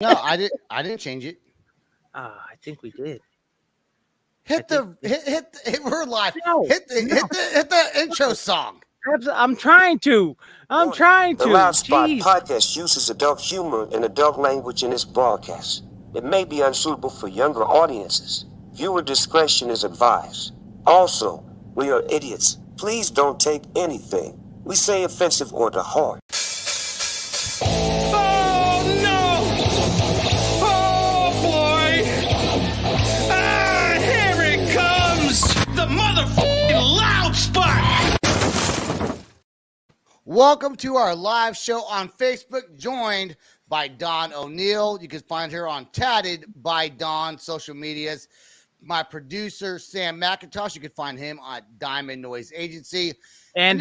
No, I didn't change it. I think we did. Hit we're live. No, Hit the intro song. I'm trying to. The Loud Spot podcast uses adult humor and adult language in its broadcast. It may be unsuitable for younger audiences. Viewer discretion is advised. Also, we are idiots. Please don't take anything we say offensive or to heart. Oh no! Oh boy! Ah, here it comes! The motherfucking Loud Spot! Welcome to our live show on Facebook, joined by Dawn O'Neill. You can find her on Tatted by Dawn social medias. My producer, Sam McIntosh, you can find him on Diamond Noise Agency. And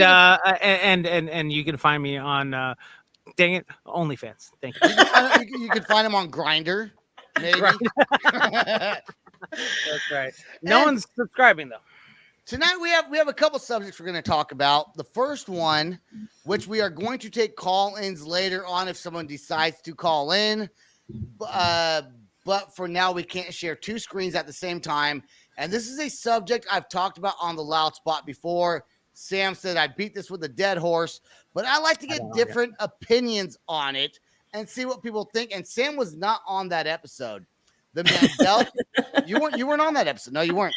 you can find me on dang it, OnlyFans. Thank you. You can find him on Grindr, maybe. That's right. No one's subscribing though. Tonight we have a couple subjects we're going to talk about. The first one, which we are going to take call-ins later on if someone decides to call in. But for now, we can't share two screens at the same time. And this is a subject I've talked about on the Loud Spot before. Sam said I beat this with a dead horse, but I like to get different opinions on it and see what people think. And Sam was not on that episode. The Mandela, you weren't on that episode. No, you weren't.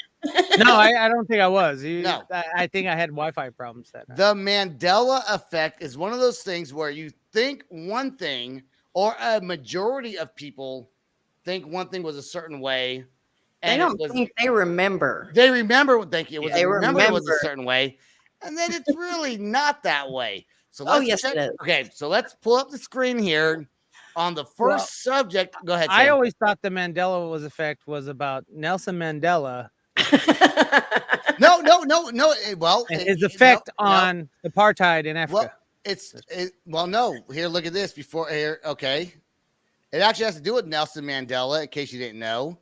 No, I don't think I was. No. I think I had Wi-Fi problems that night. The Mandela effect is one of those things where you think one thing, or a majority of people think one thing was a certain way. They don't think they remember. They remember thinking it was. They remember it was a certain way, and then it's really not that way. So let's it is. Okay, so let's pull up the screen here. On the first subject, go ahead. Sam. I always thought the Mandela effect was about Nelson Mandela. No. Well, and his effect on apartheid in Africa. Well, no. Here, look at this. Okay. It actually has to do with Nelson Mandela, in case you didn't know.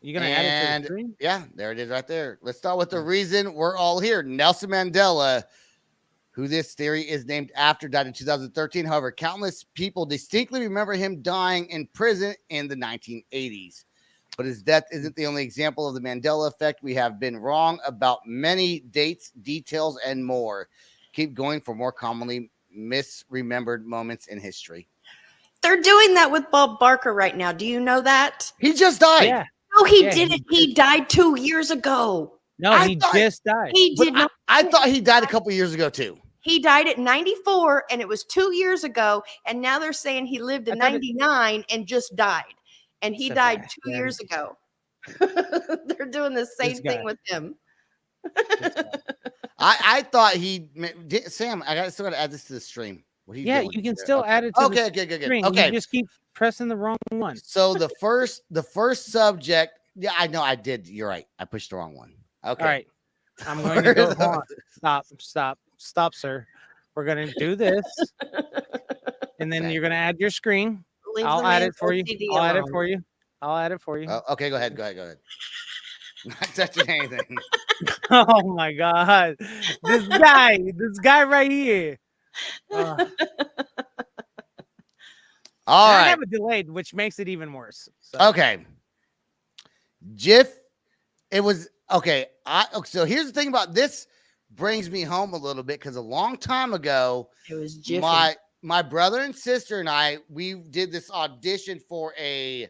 You gonna add it to the screen? Yeah, there it is right there. Let's start with the reason we're all here. Nelson Mandela, who this theory is named after, died in 2013. However, countless people distinctly remember him dying in prison in the 1980s. But his death isn't the only example of the Mandela effect. We have been wrong about many dates, details, and more. Keep going for more commonly misremembered moments in history. They're doing that with Bob Barker right now. Do you know that? He just died. Yeah. No, he didn't. He died 2 years ago. No, he just died. He did not. I thought he died a couple years ago, too. He died at 94, and it was 2 years ago. And now they're saying he lived to 99 and just died. And he died 2 years ago. They're doing the same thing with him. I thought Sam, still got to add this to the stream. What are you doing? You can still add it to the screen. Okay. You just keep pressing the wrong one. So the first subject, yeah, I know I did. You're right. I pushed the wrong one. Okay. All right. I'm going to go on. Stop, sir. We're going to do this. And then you're going to add your screen. I'll add it for you. I'll add it for you. Okay, go ahead. Not touching anything. Oh my God. This guy right here. All I right. have a delayed, which makes it even worse. So. Okay. Jiff, it was okay. So here's the thing about this. Brings me home a little bit because a long time ago, it was Jiffy. My brother and sister and I, we did this audition for a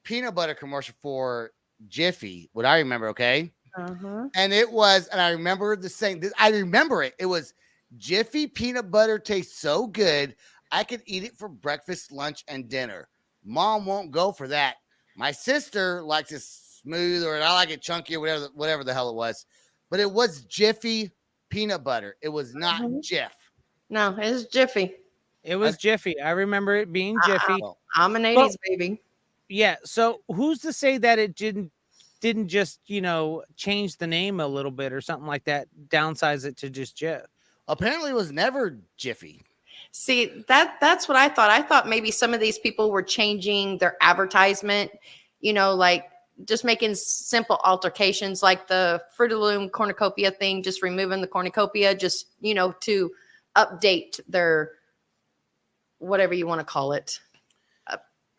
peanut butter commercial for Jiffy. What I remember, okay? Uh-huh. And I remember the saying. I remember it. It was Jiffy peanut butter tastes so good, I could eat it for breakfast, lunch, and dinner. Mom won't go for that. My sister likes it smooth, or I like it chunky, or whatever the hell it was. But it was Jiffy peanut butter. It was not Jif. No, it was Jiffy. It was Jiffy. I remember it being Jiffy. I'm an 80s baby. Yeah. So who's to say that it didn't just, change the name a little bit or something like that, downsize it to just Jif? Apparently it was never Jiffy. See, that's what I thought. I thought maybe some of these people were changing their advertisement, like just making simple altercations like the Fruit of the Loom cornucopia thing, just removing the cornucopia, just, to update their, whatever you want to call it.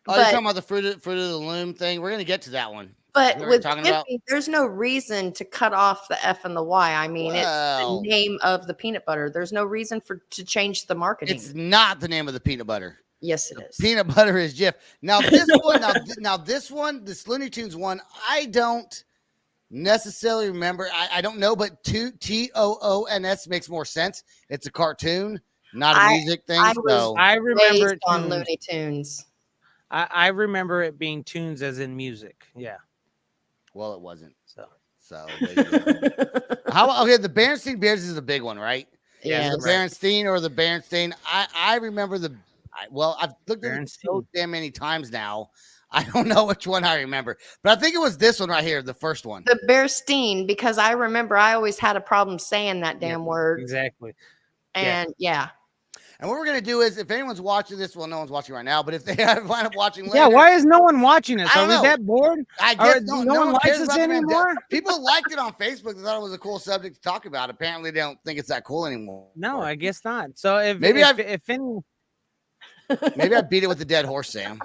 Oh, you're talking about the Fruit of the Loom thing? We're going to get to that one. But We're with talking Skippy, there's no reason to cut off the F and the Y. I mean, it's the name of the peanut butter. There's no reason to change the marketing. It's not the name of the peanut butter. Yes, it is. Peanut butter is Jif. Now this one, this Looney Tunes one, I don't necessarily remember. I don't know, but TOONS makes more sense. It's a cartoon, not a music thing. I remember it on Looney Tunes. I remember it being tunes as in music. Yeah. Well, it wasn't. So how okay, the Berenstein Bears is a big one, right? Yeah, the Berenstein or the Berenstein. I remember I've looked at it so damn many times now. I don't know which one I remember, but I think it was this one right here, the first one. The Berenstein, because I remember I always had a problem saying that damn word. Exactly. And yeah. And what we're going to do is, if anyone's watching this, well, no one's watching right now, but if they wind up watching later. Yeah, why is no one watching us? Are we know. that bored? I guess no one likes us anymore? People liked it on Facebook. They thought it was a cool subject to talk about. Apparently, they don't think it's that cool anymore. No, I guess not. So if maybe if any... maybe I beat it with a dead horse, Sam.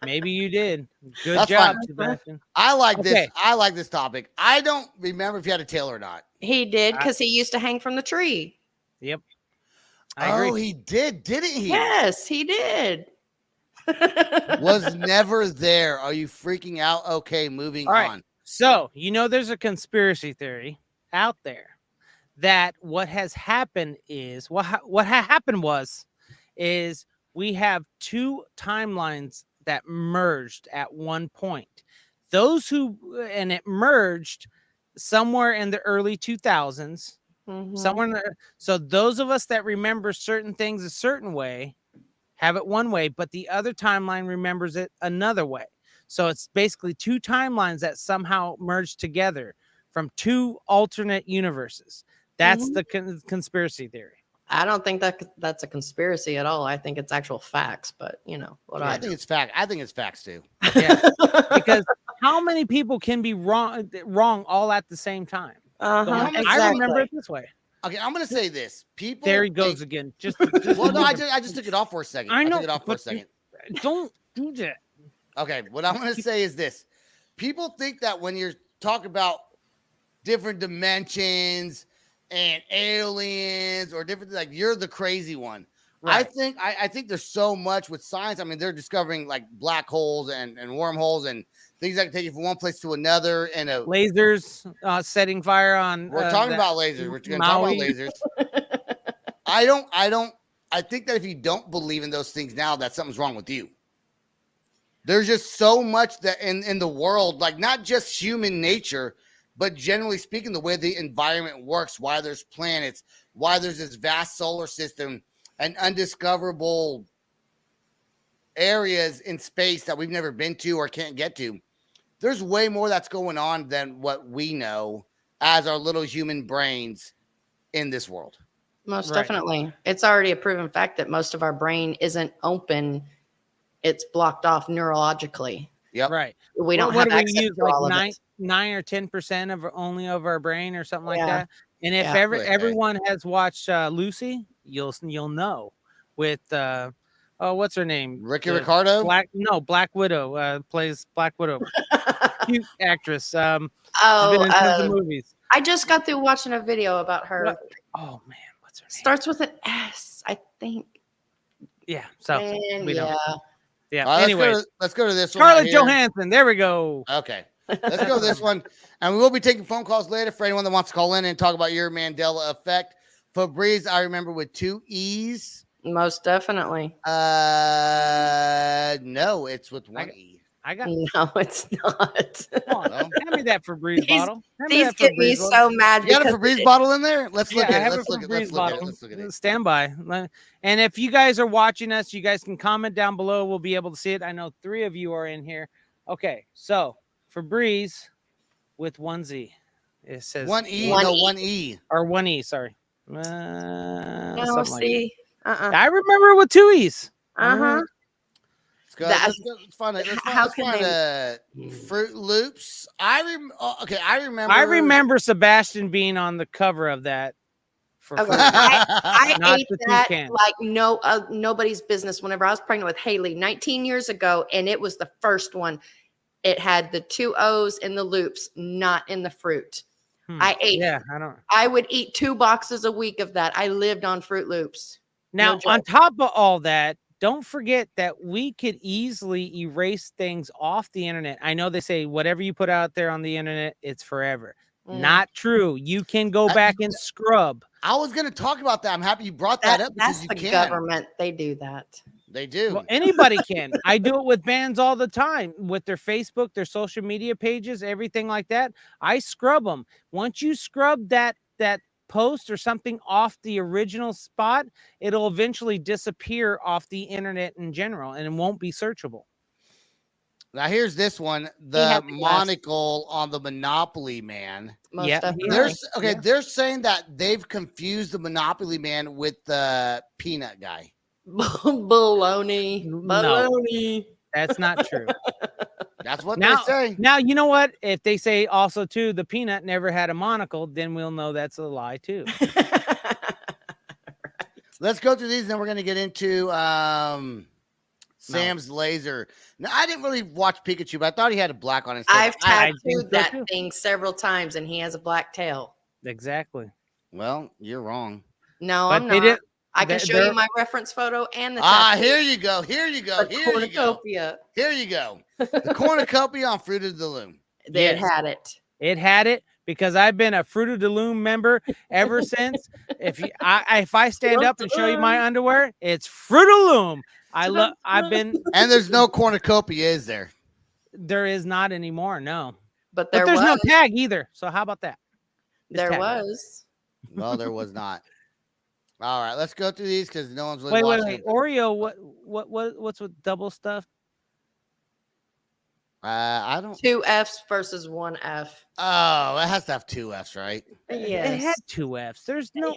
Maybe you did. Good That's job, fine. Sebastian. I like this. I like this topic. I don't remember if he had a tail or not. He did, because he used to hang from the tree. Yep. I agree. Oh, he did, didn't he? Yes, he did. Was never there. Are you freaking out? Okay, moving on. So, there's a conspiracy theory out there that what has happened is what happened is we have two timelines that merged at one point. And it merged somewhere in the early 2000s. Somewhere so those of us that remember certain things a certain way have it one way, but the other timeline remembers it another way. So it's basically two timelines that somehow merged together from two alternate universes. That's the conspiracy theory. I don't think that's a conspiracy at all. I think it's actual facts, but I think it's fact. I think it's facts too. Yeah. Because how many people can be wrong all at the same time? Exactly. I remember it this way. Okay, I'm gonna say this. People. There he goes again. Well, no, I just took it off for a second. I know. Took it off for a second. Don't do that. Okay, what I'm gonna say is this: people think that when you're talking about different dimensions and aliens or different, like you're the crazy one. Right. I think there's so much with science. I mean, they're discovering like black holes and wormholes and things that can take you from one place to another. And lasers setting fire on. We're talking about lasers. We're going to talk about lasers. I think that if you don't believe in those things now, that something's wrong with you. There's just so much that in the world, like not just human nature, but generally speaking, the way the environment works, why there's planets, why there's this vast solar system and undiscoverable areas in space that we've never been to or can't get to. There's way more that's going on than what we know as our little human brains in this world. Most definitely. It's already a proven fact that most of our brain isn't open. It's blocked off neurologically. Yep. Right. We don't have access to all of it. 9 or 10% of only of our brain or something like that. And if everyone has watched Lucy, you'll know with what's her name? Ricky Ricardo? Black Widow plays Black Widow. Cute actress. The movies. I just got through watching a video about her. Oh man, what's her name? Starts with an S, I think. Yeah. So we don't. Yeah. Right, anyway, let's go to this one. Scarlett Johansson. There we go. Okay. Let's go to this one. And we will be taking phone calls later for anyone that wants to call in and talk about your Mandela effect. Febreze, I remember with 2 E's. Most definitely. No, it's with 1 E. No, it's not. Come on, hand me that Febreze bottle. He's getting me so mad. You got a Febreze bottle in there? Let's look at it. Let's look at it. Stand by. And if you guys are watching us, you guys can comment down below. We'll be able to see it. I know 3 of you are in here. Okay, so Febreze with 1 Z. It says 1 E, no 1 E. Or 1 E, sorry. No, see. I remember it with 2 E's. Let's find Fruit Loops. I remember. I remember Sebastian being on the cover of that for Okay. fruit. I Not ate the that toucan. like nobody's business whenever I was pregnant with Haley 19 years ago, and it was the first one. It had the 2 O's in the loops, not in the fruit. I ate. Yeah, I don't. I would eat 2 boxes a week of that. I lived on Fruit Loops. Now, No on joke. top of all that, don't forget that we could easily erase things off the internet. I know they say whatever you put out there on the internet, it's forever. Not true. You can go back and scrub. I was going to talk about that. I'm happy you brought that up because That's you the can. government. They do that. They do. Well, anybody can. I do it with bands all the time with their Facebook, their social media pages, everything like that. I scrub them. Once you scrub that post or something off the original spot, it'll eventually disappear off the internet in general, and it won't be searchable. Now here's this one: the monocle on the Monopoly Man. They're saying that they've confused the Monopoly Man with the peanut guy. Baloney. No, that's not true. That's what they say. Now, you know what? If they say also, too, the peanut never had a monocle, then we'll know that's a lie, too. Let's go through these, and then we're going to get into Sam's laser. Now, I didn't really watch Pikachu, but I thought he had a black on his face. I've tattooed that thing several times, and he has a black tail. Exactly. Well, you're wrong. No, I'm not. I can show you my reference photo and the tattoo. Here you go. Here you go. The Here you go. cornucopia. Here you go. The cornucopia on Fruit of the Loom. It had it. It had it because I've been a Fruit of the Loom member ever since. If I stand up and show you my underwear, it's Fruit of the Loom. I've been. And there's no cornucopia, is there? There is not anymore. No. But there's no tag either. So how about that? There was. Well, there was not. All right, let's go through these because no one's really watching. Wait. Oreo, what's with double stuff? I don't. 2 F's versus 1 F. Oh, it has to have 2 F's, right? Yes. It had 2 F's. There's no.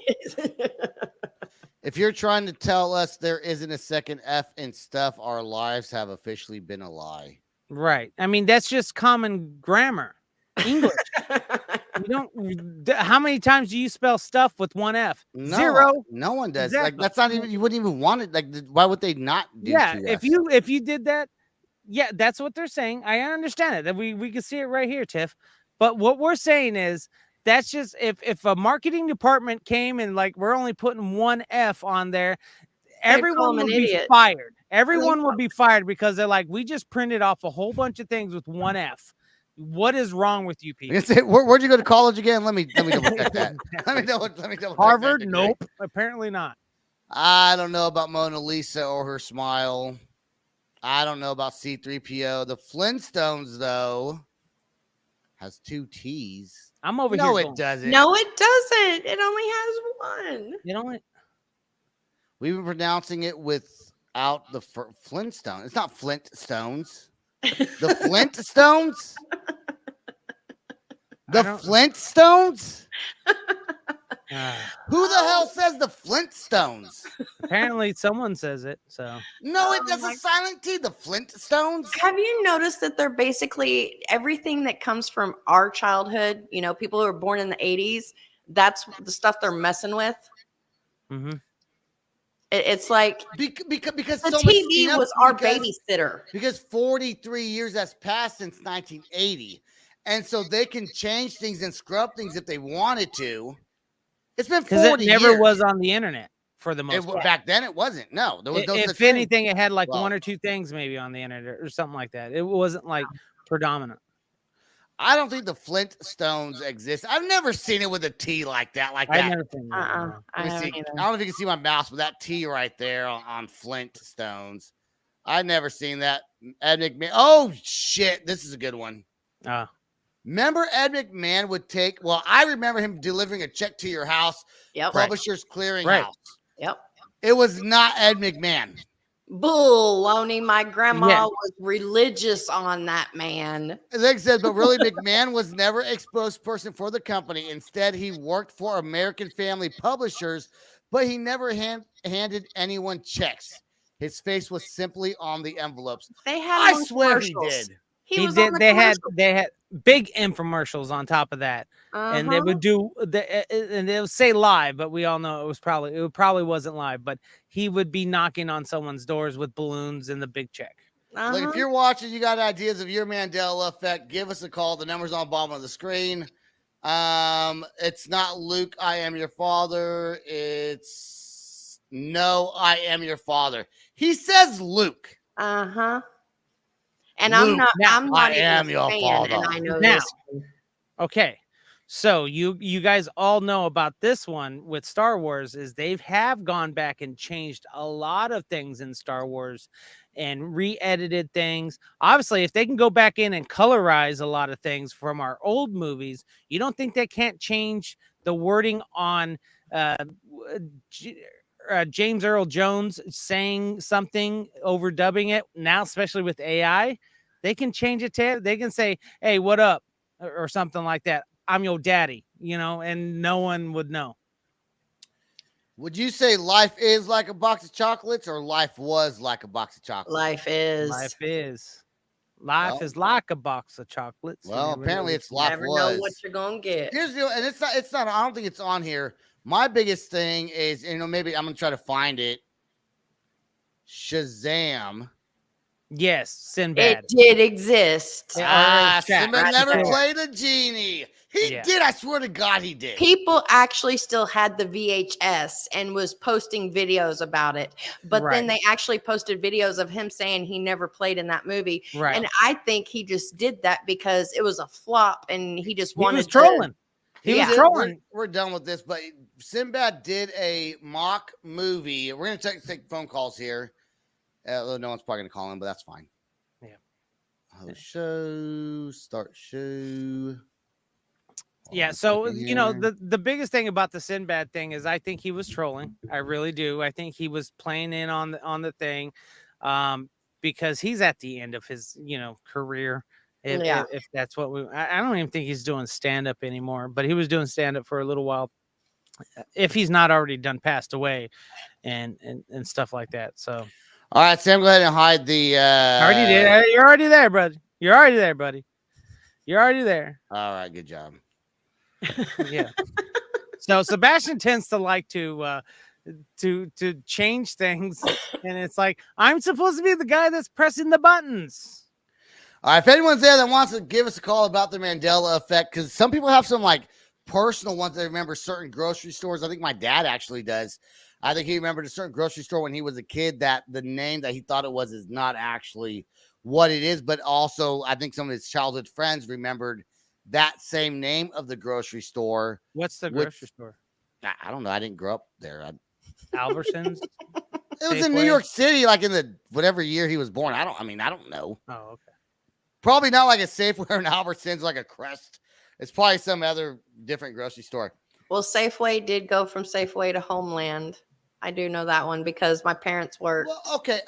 If you're trying to tell us there isn't a second F in stuff, our lives have officially been a lie. Right. I mean, that's just common grammar. English. You don't. How many times do you spell stuff with 1 F? No, 0. No one does. Exactly. Like that's not even. You wouldn't even want it. Like, why would they not do? Yeah. 2 If Fs? you did that, yeah, that's what they're saying. I understand it. That we can see it right here, Tiff. But what we're saying is that's just if a marketing department came and like we're only putting 1 F on there, everyone would be fired. Everyone would be fired because they're like, we just printed off a whole bunch of things with 1 F. What is wrong with you people? Where'd you go to college again? Let me double check that. Let me double Harvard? check that. Nope. Apparently not. I don't know about Mona Lisa or her smile. I don't know about C-3PO. The Flintstones, though, has 2 T's. I'm over here. No, it doesn't. No, it doesn't. It only has 1. You know, we've been pronouncing it without the Flintstone. It's not Flintstones. The Flintstones? The Flintstones? Who the hell says the Flintstones? Apparently someone says it. So no, it does a silent T. The Flintstones. Have you noticed that they're basically everything that comes from our childhood? You know, people who were born in the 80s. That's the stuff they're messing with. Mm-hmm. It's like because the so TV was our babysitter. Because 43 years has passed since 1980, and so they can change things and scrub things if they wanted to. It's been 40 years. Because it never was on the internet for the most part. Back then, it wasn't. No, there was no. If anything, it had like 1 or 2 things maybe on the internet or something like that. It wasn't like predominant. I don't think the Flintstones exist. I've never seen it with a T like that. I've never seen that. I don't know if you can see my mouse, but that T right there on Flintstones. I've never seen that. Ed McMahon. Oh shit, this is a good one. Remember Ed McMahon would take. Well, I remember him delivering a check to your house. Yep. Publishers Clearinghouse. Right. Yep. It was not Ed McMahon. Baloney. My grandma was religious on that man. Like I said, but really, McMahon was never a spokesperson for the company. Instead, he worked for American Family Publishers, but he never handed anyone checks. His face was simply on the envelopes. They had. I swear he did. He He was on did. the They had big infomercials on top of that, and they would do and they would say live, but we all know it probably wasn't live. But he would be knocking on someone's doors with balloons and the big check. Like if you're watching, you got ideas of your Mandela effect, give us a call. The number's on the bottom of the screen. It's not Luke, I am your father. It's no, I am your father. He says Luke. And Luke, I'm not I even am a your fan, father. and I know Now, this one. Okay, so you guys all know about this one with Star Wars is they have gone back and changed a lot of things in Star Wars and re-edited things. Obviously, if they can go back in and colorize a lot of things from our old movies, you don't think they can't change the wording on James Earl Jones saying something, overdubbing it now, especially with AI. They can change it to, they can say, hey, what up? Or something like that. I'm your daddy, and no one would know. Would you say life is like a box of chocolates or life was like a box of chocolates? Life is. Life is like a box of chocolates. Well, apparently it's life never was. know what you're going to get. Here's the deal, and it's not, I don't think it's on here. My biggest thing is, maybe I'm going to try to find it. Shazam. Yes, Sinbad. It did exist. Sinbad never played a genie. He did. I swear to God, he did. People actually still had the VHS and was posting videos about it. But then they actually posted videos of him saying he never played in that movie. Right. And I think he just did that because it was a flop and he just wanted was trolling. He was trolling. We're done with this, but Sinbad did a mock movie. We're going to take phone calls here. No one's probably going to call him, but that's fine. Yeah. Start show. Yeah, so the biggest thing about the Sinbad thing is I think he was trolling. I really do. I think he was playing in on the thing, because he's at the end of his career. If that's what I don't even think he's doing stand up anymore, but he was doing stand up for a little while. If he's not already passed away, and stuff like that. So. All right, Sam, go ahead and hide the. Already did. You're already there, buddy. You're already there, buddy. You're already there. All right, good job. Yeah. So Sebastian tends to like to change things, and it's like I'm supposed to be the guy that's pressing the buttons. All right, if anyone's there that wants to give us a call about the Mandela effect, because some people have some like personal ones that remember certain grocery stores. I think my dad actually does. I think he remembered a certain grocery store when he was a kid that the name that he thought it was is not actually what it is. But also, I think some of his childhood friends remembered that same name of the grocery store. What's the grocery store? I don't know. I didn't grow up there. Albertsons? It was in New York City, like in the whatever year he was born. I don't know. Oh, okay. Probably not like a Safeway or an Albertsons, like a Crest. It's probably some other different grocery store. Well, Safeway did go from Safeway to Homeland. I do know that one because my parents worked. Well, okay.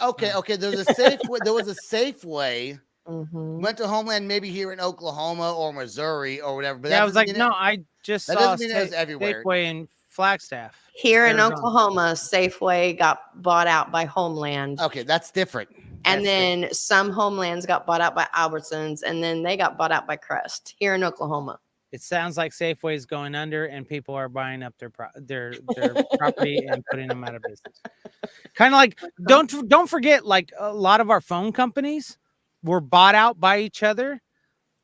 There's a Safeway. There was a Safeway. Mm-hmm. Went to Homeland, maybe here in Oklahoma or Missouri or whatever. But yeah, I was like, no, I just saw everywhere. Safeway in Flagstaff. Here in Oklahoma, Safeway got bought out by Homeland. Okay, that's different. And then some Homelands got bought out by Albertsons, and then they got bought out by Crest here in Oklahoma. It sounds like Safeway is going under, and people are buying up their property and putting them out of business. Kind of like don't forget, like a lot of our phone companies were bought out by each other.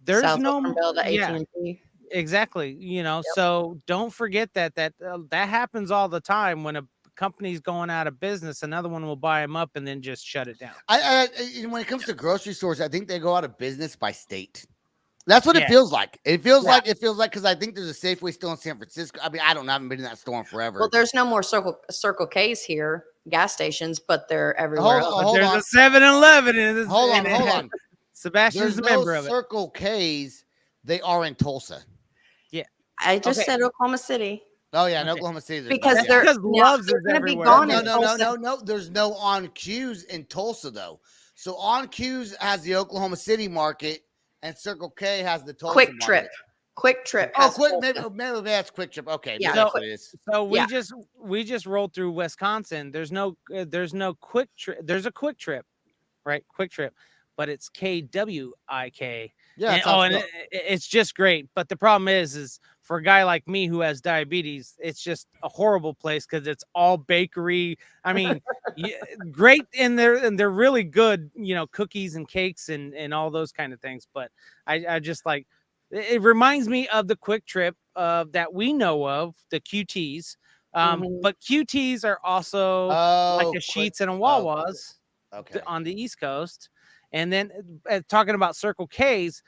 There's AT&T. Exactly. So don't forget that happens all the time when a company's going out of business. Another one will buy them up and then just shut it down. When it comes to grocery stores, I think they go out of business by state. That's what it feels like. It feels like because I think there's a Safeway still in San Francisco. I mean, I don't know. I haven't been in that store in forever. Well, there's no more Circle K's here, gas stations, but they're everywhere. There's a 7-Eleven in this. Hold on. Sebastian's a member of it. Circle K's. They are in Tulsa. Yeah, I just said Oklahoma City. Oh yeah, in Oklahoma City. Because Love's is going to be gone. No. There's no On Q's in Tulsa though. So On Q's has the Oklahoma City market. And Circle K has the Tulsa Quick market. Trip. Oh, maybe that's Quick Trip. Okay, yeah. So we just rolled through Wisconsin. There's no Quick Trip. There's a Quick Trip, right? Quick Trip, but it's KWIK. Yeah. And it's just great. But the problem is for a guy like me who has diabetes, it's just a horrible place because it's all bakery. I mean, great, and they're really good, cookies and cakes and all those kind of things. But I just like, it reminds me of the Quick Trip that we know of, the QTs. But QTs are also like a Sheetz and a Wawa's on the East Coast. And then talking about Circle K's,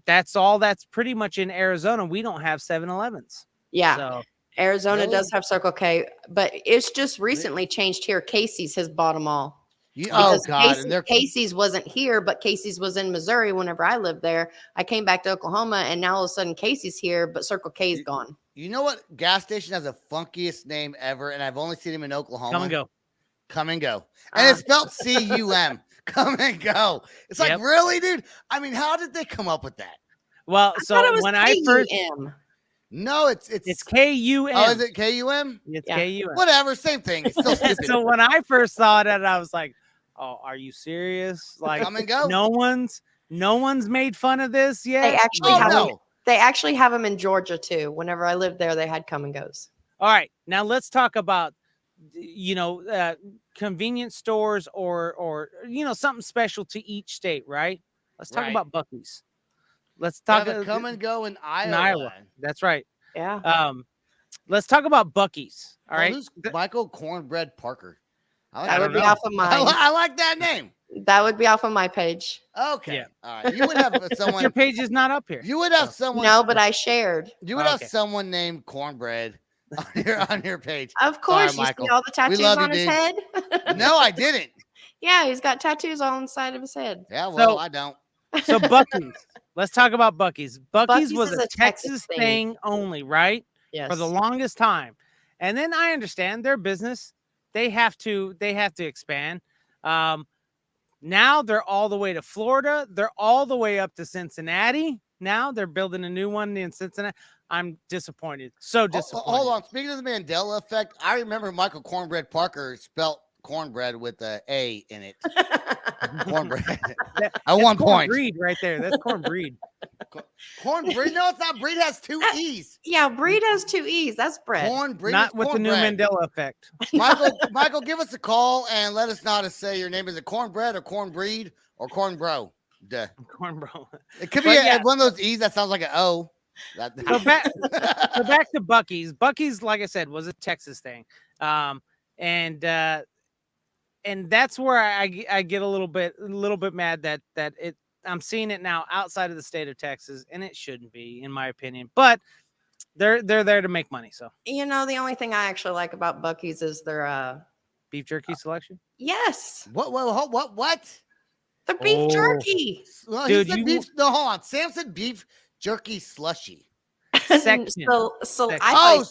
that's pretty much in Arizona. We don't have 7-Elevens. Yeah. So, Arizona does have Circle K, but it's just recently changed here. Casey's has bought them all. Oh God! Casey's wasn't here, but Casey's was in Missouri whenever I lived there. I came back to Oklahoma, and now all of a sudden Casey's here, but Circle K's gone. You know what gas station has the funkiest name ever, and I've only seen him in Oklahoma? Come and go. Come and go. And it's spelled C-U-M. Come and go. It's like, really, dude? I mean, how did they come up with that? Well, so when I first... No, it's K-U-M. Oh, is it K-U-M? It's K-U-M. Whatever, same thing. It's still stupid. So when I first saw it, I was like, oh, are you serious? Like, come and go. No one's made fun of this yet. They actually have them in Georgia too. Whenever I lived there, they had come and goes. All right, now let's talk about convenience stores or something special to each state, right? Let's talk about Buc-ee's. Let's talk about come and go in Iowa. That's right. Yeah. Let's talk about Buc-ee's. All right. Who's Michael Cornbread Parker? That would be off of mine. I like that name. That would be off of my page. Okay. Yeah. All right. You would have someone. Your page is not up here. You would have someone. No, but I shared. You would have someone named Cornbread on your page. Of course. Sorry, you see all the tattoos on his head? No, I didn't. Yeah, he's got tattoos on the side of his head. Yeah, well, I don't. So Buc-ee's. Let's talk about Buc-ee's. Buc-ee's was a Texas thing only, right? Yes. For the longest time. And then I understand their business. They have to expand. Now they're all the way to Florida. They're all the way up to Cincinnati. Now they're building a new one in Cincinnati. I'm disappointed. So disappointed. Hold on. Speaking of the Mandela effect, I remember Michael Cornbread Parker spelt cornbread with an A in it. Cornbread. At one point. Breed right there. That's cornbreed. Cornbread? No, it's not. Breed has 2 E's. Yeah, breed has 2 E's. That's bread. Cornbread. Not with the new Mandela effect. Michael, give us a call and let us know how to say your name. Is it cornbread or cornbreed or cornbro? Cornbro. It could be one of those E's that sounds like an O. So back to Buc-ee's. Buc-ee's, like I said, was a Texas thing. And that's where I get a little bit mad that I'm seeing it now outside of the state of Texas, and it shouldn't be, in my opinion. But they're there to make money. So the only thing I actually like about Buc-ee's is their beef jerky selection. Yes. What? The beef jerky. Well, dude, no, hold on. Sam said beef jerky slushy. Section. I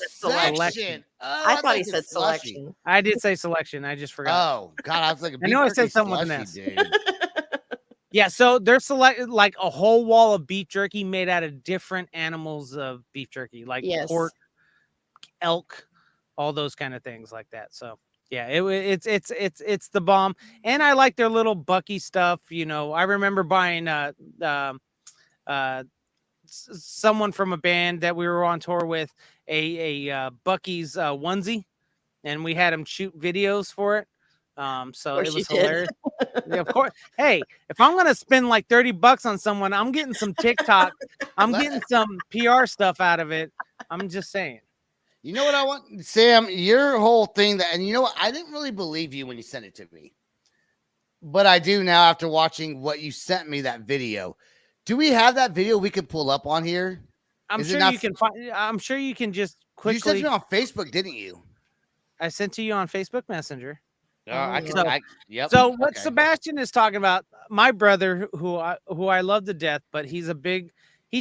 thought he said slushy. selection. I did say selection. I just forgot. Oh God, I was like, I know I said something with an S. Yeah, so they're selected like a whole wall of beef jerky made out of different animals of beef jerky, like pork, elk, all those kind of things like that. So yeah, it's the bomb, and I like their little Buc-ee's stuff. I remember buying someone from a band that we were on tour with a Buc-ee's onesie, and we had him shoot videos for it. So it was hilarious. Yeah, of course. Hey, if I'm gonna spend like $30 on someone, I'm getting some TikTok. I'm getting some PR stuff out of it. I'm just saying. You know what I want, Sam? Your whole thing and you know what? I didn't really believe you when you sent it to me, but I do now after watching what you sent me, that video. Do we have that video we can pull up on here? I'm sure you can find. I'm sure you can just quickly. You sent me on Facebook, didn't you? I sent to you on Facebook Messenger. Yep. So what Sebastian is talking about, my brother, who I love to death, but he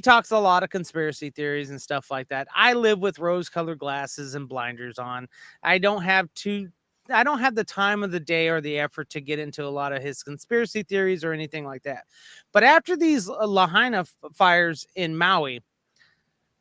talks a lot of conspiracy theories and stuff like that. I live with rose-colored glasses and blinders on. I don't have the time of the day or the effort to get into a lot of his conspiracy theories or anything like that. But after these Lahaina fires in Maui,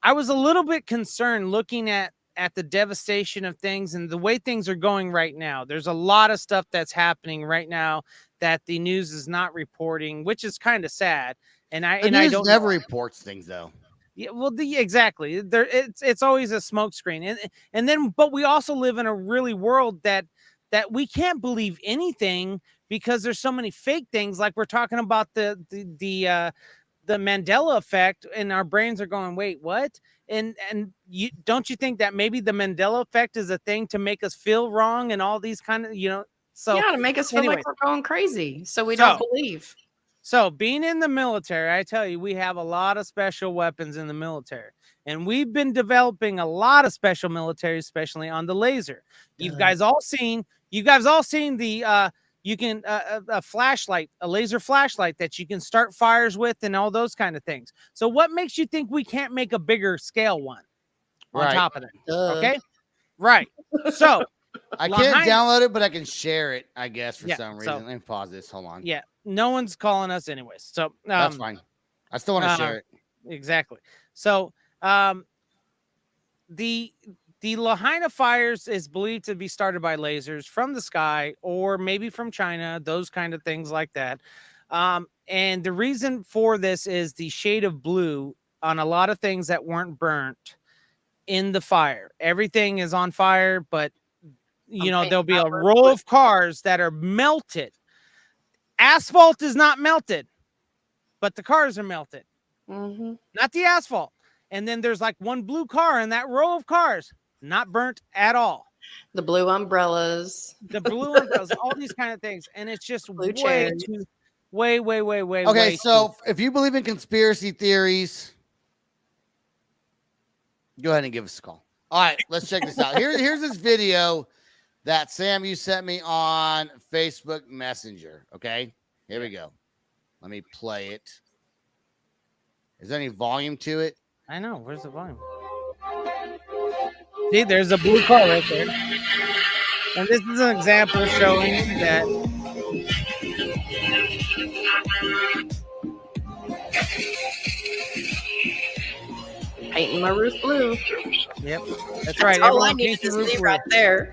I was a little bit concerned looking at at the devastation of things and the way things are going right now. There's a lot of stuff that's happening right now that the news is not reporting, which is kind of sad. And I don't never reports things though. Yeah, well, exactly. There, it's always a smokescreen, and then, but we also live in a really world that we can't believe anything because there's so many fake things. Like we're talking about the Mandela effect, and our brains are going, wait, what? And you don't you think that maybe the Mandela effect is a thing to make us feel wrong and all these kind of, so yeah, to make us feel like we're going crazy, so we don't believe. So being in the military, I tell you, we have a lot of special weapons in the military, and we've been developing a lot of special military, especially on the laser. You guys all seen the you can a flashlight, a laser flashlight that you can start fires with and all those kind of things. So what makes you think we can't make a bigger scale one on top of it? Okay. Right. So I can't download it, but I can share it, I guess, for some reason. Let me pause this. Hold on. Yeah. No one's calling us anyways. So that's fine. I still want to share it. Exactly. So the Lahaina fires is believed to be started by lasers from the sky or maybe from China, those kind of things like that. And the reason for this is the shade of blue on a lot of things that weren't burnt in the fire. Everything is on fire, but there'll be a row of cars that are melted. Asphalt is not melted, but the cars are melted. Not the asphalt. And then there's like one blue car in that row of cars, not burnt at all. The blue umbrellas. All these kind of things. And it's just way. Okay, so if you believe in conspiracy theories, go ahead and give us a call. All right, let's check this out. Here's this video that Sam, you sent me on Facebook Messenger. Okay, here we go. Let me play it. Is there any volume to it? I know. Where's the volume? See, there's a blue car right there. And this is an example showing that painting my roof blue. Yep, that's right. That's all I need to see right there.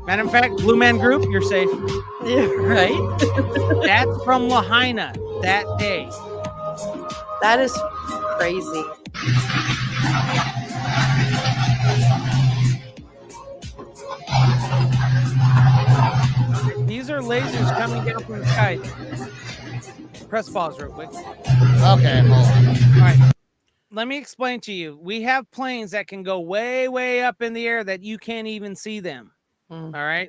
Matter of fact, Blue Man Group, you're safe. Yeah, right. That's from Lahaina that day. That is crazy. These are lasers coming down from the sky. Press pause real quick. Okay, hold on. All right. Let me explain to you. We have planes that can go way, way up in the air that you can't even see them. All right.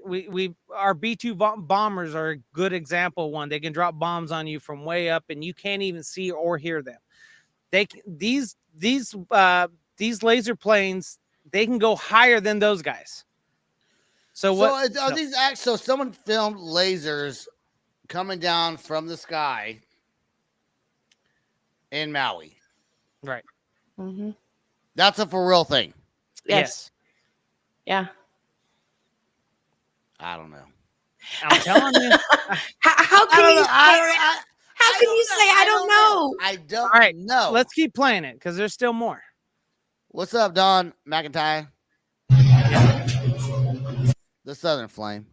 Our B-2 bombers are a good example one. They can drop bombs on you from way up and you can't even see or hear them. These laser planes, they can go higher than those guys. So someone filmed lasers coming down from the sky in Maui. Right. That's a for real thing. Yes. Yeah. I don't know. I'm telling you. How can you say I don't know? I don't All right, know. Let's keep playing it because there's still more. What's up, Don McIntyre? The Southern Flame.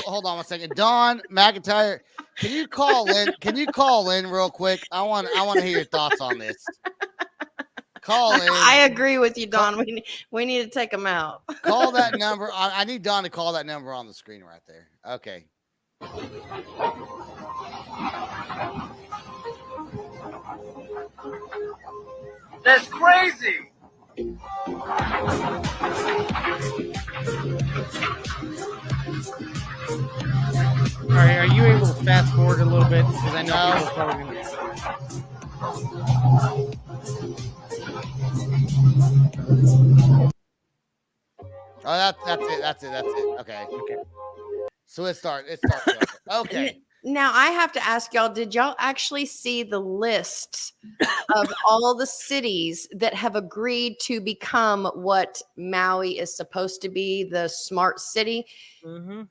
Hold on 1 second. Don McIntyre, can you call in? Can you call in real quick? I want to hear your thoughts on this. Call in. I agree with you, Don. We need to take them out. Call that number. I need Don to call that number on the screen right there. Okay. That's crazy. All right, are you able to fast forward a little bit? Because I know people probably gonna... Oh, that's it. Okay. So it starts. Okay. Now I have to ask y'all, did y'all actually see the list of all the cities that have agreed to become what Maui is supposed to be, the smart city? Mm-hmm.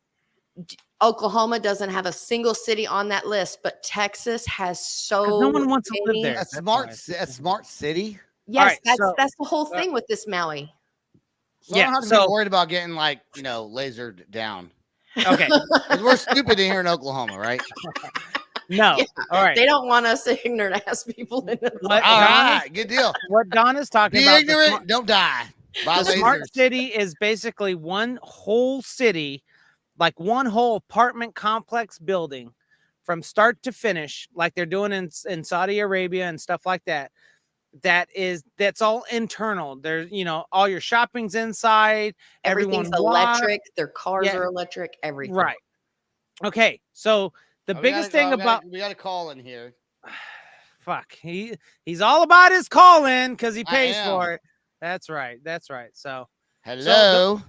Oklahoma doesn't have a single city on that list, but Texas has so no one wants to live many. there. A smart city. Yes, right, that's the whole thing with this Maui. So I don't have to be worried about getting like, lasered down. Okay. 'Cause we're stupid in here in Oklahoma, right? No. Yeah, All right. They don't want us ignorant ass people in it. All right, good deal. What Don is talking Be about. ignorant, don't die. By The smart lasers. city is basically one whole city, like one whole apartment complex building from start to finish, like they're doing in Saudi Arabia and stuff like that. That's all internal. There's, all your shopping's inside. Everything's electric. Their cars are electric. Everything. Right. Okay. So the biggest thing about we got a call in here. Fuck. He's all about his call in because he pays am. for it. That's right. That's right. So Hello.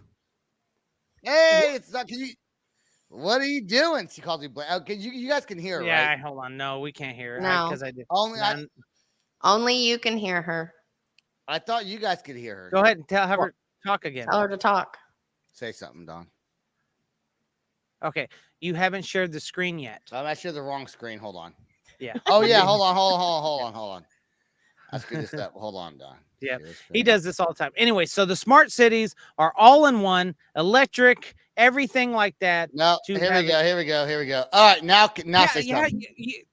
Hey, it's not. What are you doing? She calls me Blaine. Okay, you guys can hear her, yeah. right? Hold on. No, we can't hear it. No. Because I did. Only you can hear her. I thought you guys could hear her. Go ahead and have her talk again. Tell her to talk. Say something, Don. Okay. You haven't shared the screen yet. I'm actually the wrong screen. Hold on. Yeah. Oh yeah. Hold on. Let's get this up. Hold on, Don. Yeah. He does this all the time. Anyway, so the smart cities are all in one, electric, everything like that. No. Here we go. All right. Now say something. Jesus.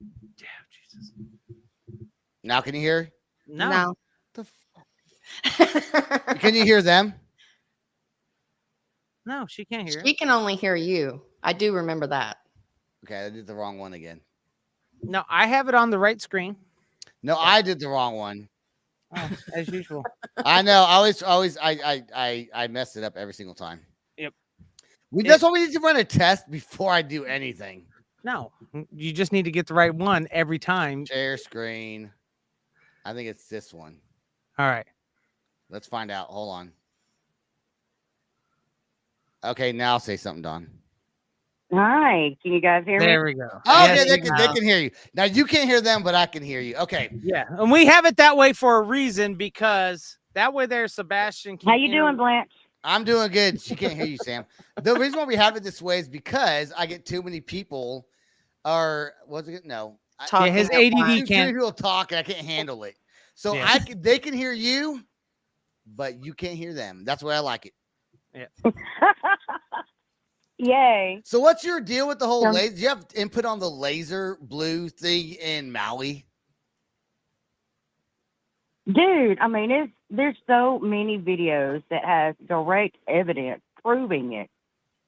Now can you hear? No. Can you hear them? No, she can't hear. She can only hear you. I do remember that. Okay, I did the wrong one again. No, I have it on the right screen. No, I did the wrong one. Oh, as usual. I know. I messed it up every single time. Yep. That's why we need to run a test before I do anything. No, you just need to get the right one every time. Share screen. I think it's this one. All right. Let's find out. Hold on. Okay, now say something, Don. Hi, can you guys hear me? There we go. Oh, Yes, okay, they can hear you. Now you can't hear them, but I can hear you. Okay. Yeah, and we have it that way for a reason because that way there, Sebastian. How you doing, Blanche? I'm doing good. She can't hear you, Sam. The reason why we have it this way is because I get too many people. No. Yeah, his ADD can't. People talk, and I can't handle it. So Yeah. they can hear you, but you can't hear them. That's why I like it. Yeah. Yay. So what's your deal with the whole laser? Do you have input on the laser blue thing in Maui? Dude, I mean, there's so many videos that has direct evidence proving it.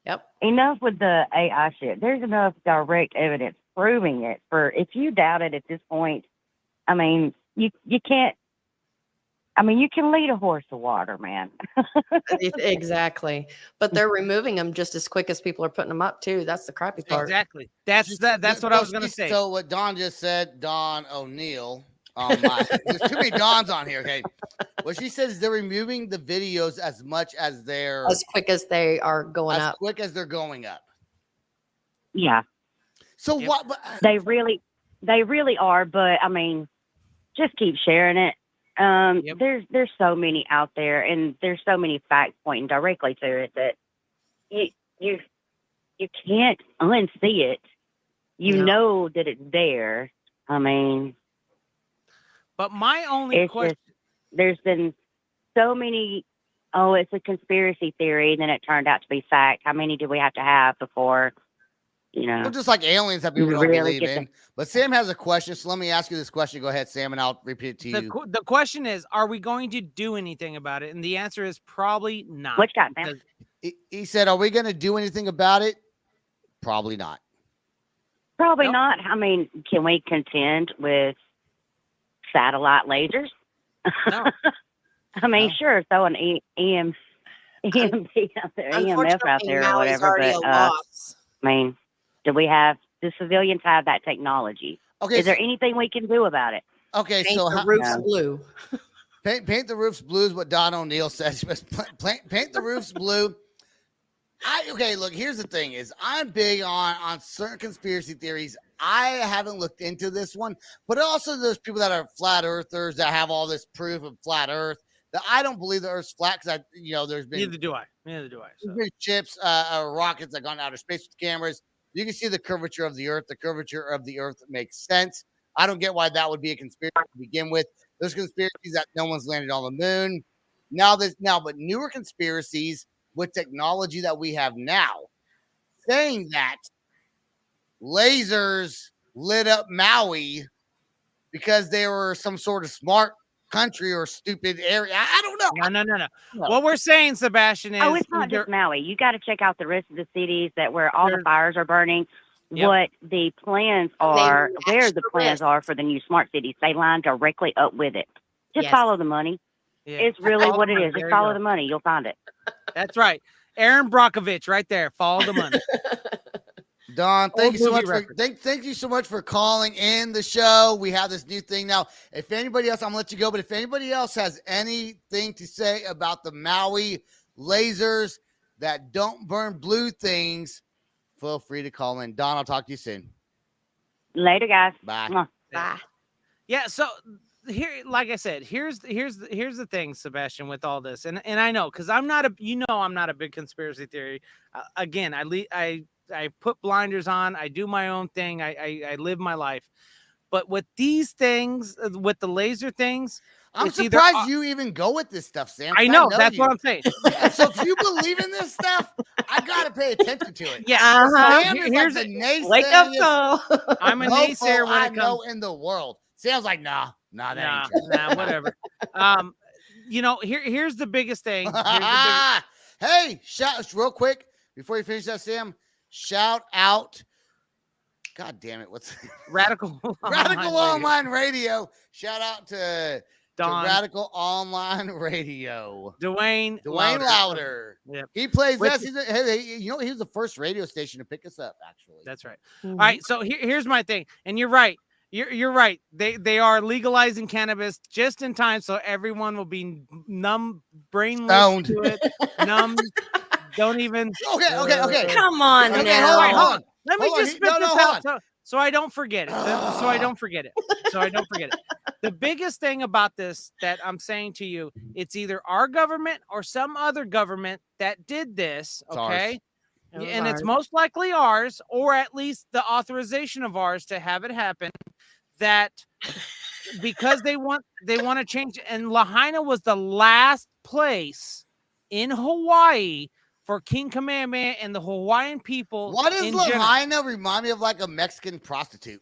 Yep. Enough with the AI shit. There's enough direct evidence proving it. For if you doubt it at this point, I mean, you can't. I mean, you can lead a horse to water, man. Exactly. But they're removing them just as quick as people are putting them up too. That's the crappy part. Exactly. That's what I was gonna say. So what Don just said, Don O'Neill. There's too many Dons on here. Okay. What she says is they're removing the videos as much as they're as quick as they are going up. As quick as they're going up. Yeah. So Yep. what? But, They really are. But I mean, just keep sharing it. Yep. There's so many out there, and there's so many facts pointing directly to it that you can't unsee it. You know that it's there. I mean, But my only question. There's been so many. Oh, it's a conspiracy theory, and then it turned out to be fact. How many do we have to have before? Well, just like aliens that people don't believe in. But Sam has a question, so let me ask you this question. Go ahead, Sam, and I'll repeat it to you. The question is, are we going to do anything about it? And the answer is probably not. What you got, man? He said, are we going to do anything about it? Probably not. Probably not. I mean, can we contend with satellite lasers? No. I mean, sure, throw an EMP out there, EMF out there or whatever, but I mean, do civilians have that technology? Okay. Is there anything we can do about it? Okay, Paint so the roofs blue. Paint the roofs blue is what Don O'Neill says. Paint the roofs blue. Okay, look, here's the thing is I'm big on certain conspiracy theories. I haven't looked into this one, but also there's people that are flat earthers that have all this proof of flat earth that I don't believe the earth's flat because there's been Neither do I. So. there's been ships, rockets that gone outer space with cameras. You can see the curvature of the earth. The curvature of the earth makes sense. I don't get why that would be a conspiracy to begin with. There's conspiracies that no one's landed on the moon. But newer conspiracies with technology that we have now, saying that lasers lit up Maui because they were some sort of smart country or stupid area. I don't know. No. What we're saying, Sebastian, is it's not just Maui. You got to check out the rest of the cities where all the fires are burning. Yep. What the plans are, where the plans are for the new smart cities. They line directly up with it. Just follow the money. Yeah. It's really what it is. Just follow the money. You'll find it. That's right. Aaron Brockovich right there. Follow the money. Don, thank you so much for calling in the show. We have this new thing now. If anybody else, I'm gonna let you go, but if anybody else has anything to say about the Maui lasers that don't burn blue things, feel free to call in. Don, I'll talk to you soon. Later, guys. Bye. Bye. Yeah, so here, like I said, here's the thing, Sebastian, with all this, and I know because I'm not a big conspiracy theory. Again, I put blinders on. I do my own thing. I live my life. But with these things, with the laser things, I'm surprised you even go with this stuff, Sam. I know that's what I'm saying. So if you believe in this stuff, I gotta pay attention to it. Yeah. Sam is like the naysayer. Wake up call. I'm a naysayer when I know in the world. Sam's like, nah, whatever. Here's the biggest thing. Hey, shout real quick before you finish that, Sam. Shout out. God damn it. What's Radical Online Radio. Shout out to Radical Online Radio. Dwayne Louder. Yep. He plays us. He was the first radio station to pick us up, actually. That's right. Mm-hmm. All right. So here's my thing. And you're right. You're right. They are legalizing cannabis just in time so everyone will be numb, brainless to it. Numb. Don't even. Okay. Come on now. Hold on. Let me just spit this out so I don't forget it. So I don't forget it. The biggest thing about this that I'm saying to you, it's either our government or some other government that did this. Okay. And it's most likely ours, or at least the authorization of ours to have it happen. That because they want to change. And Lahaina was the last place in Hawaii for King Kamehameha and the Hawaiian people. What does Lahaina remind me of? Like a Mexican prostitute.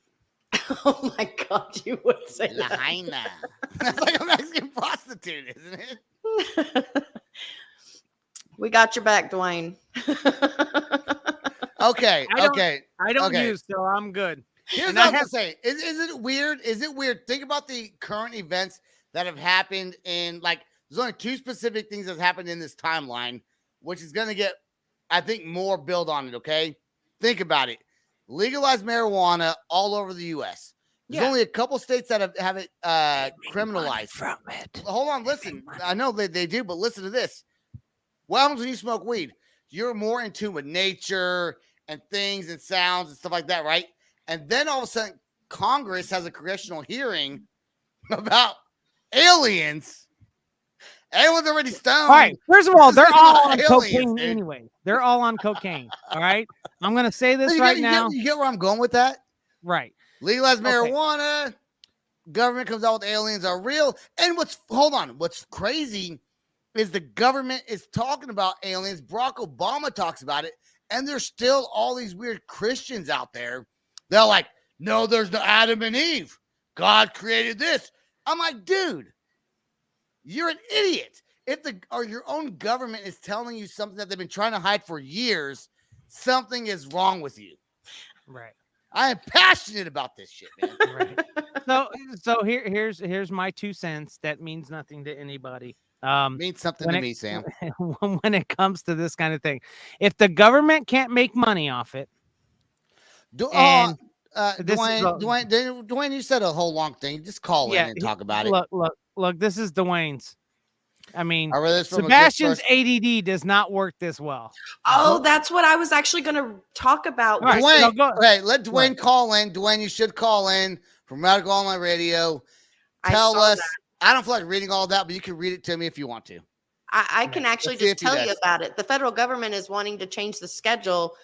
Oh my God, you would say Lahaina. That's like a Mexican prostitute, isn't it? We got your back, Dwayne. Okay. I don't use, so I'm good. Here's what I'm gonna say. Is it weird? Is it weird? Think about the current events that have happened in there's only two specific things that have happened in this timeline, which is gonna get, I think, more build on it. Okay. Think about it. Legalize marijuana all over the US. There's only a couple states that have it criminalized. From it. Hold on, listen. I know they do, but listen to this. What happens when you smoke weed? You're more in tune with nature and things and sounds and stuff like that, right? And then all of a sudden, Congress has a congressional hearing about aliens. Everyone's already stoned. All right. First of all, they're all on cocaine anyway. They're all on cocaine. All right. I'm going to say this now. You get where I'm going with that? Right. Legalize marijuana. Government comes out with aliens are real. And what's crazy is the government is talking about aliens. Barack Obama talks about it. And there's still all these weird Christians out there. They're like, no, there's no Adam and Eve. God created this. I'm like, dude, you're an idiot. If your own government is telling you something that they've been trying to hide for years, something is wrong with you. Right. I am passionate about this shit, man. Right. So here's my 2 cents. That means nothing to anybody. Means something to me, Sam. When it comes to this kind of thing, if the government can't make money off it, Dwayne, you said a whole long thing. Just call in and talk about it. Look, this is Dwayne's. I mean, I read this from Sebastian's ADD does not work this well. Oh, that's what I was actually going to talk about. All right, Dwayne, so go- okay, let Dwayne call in. Dwayne, you should call in from Radical Online Radio. Tell us. I don't feel like reading all that, but you can read it to me if you want to. I can actually just tell you about it. The federal government is wanting to change the schedule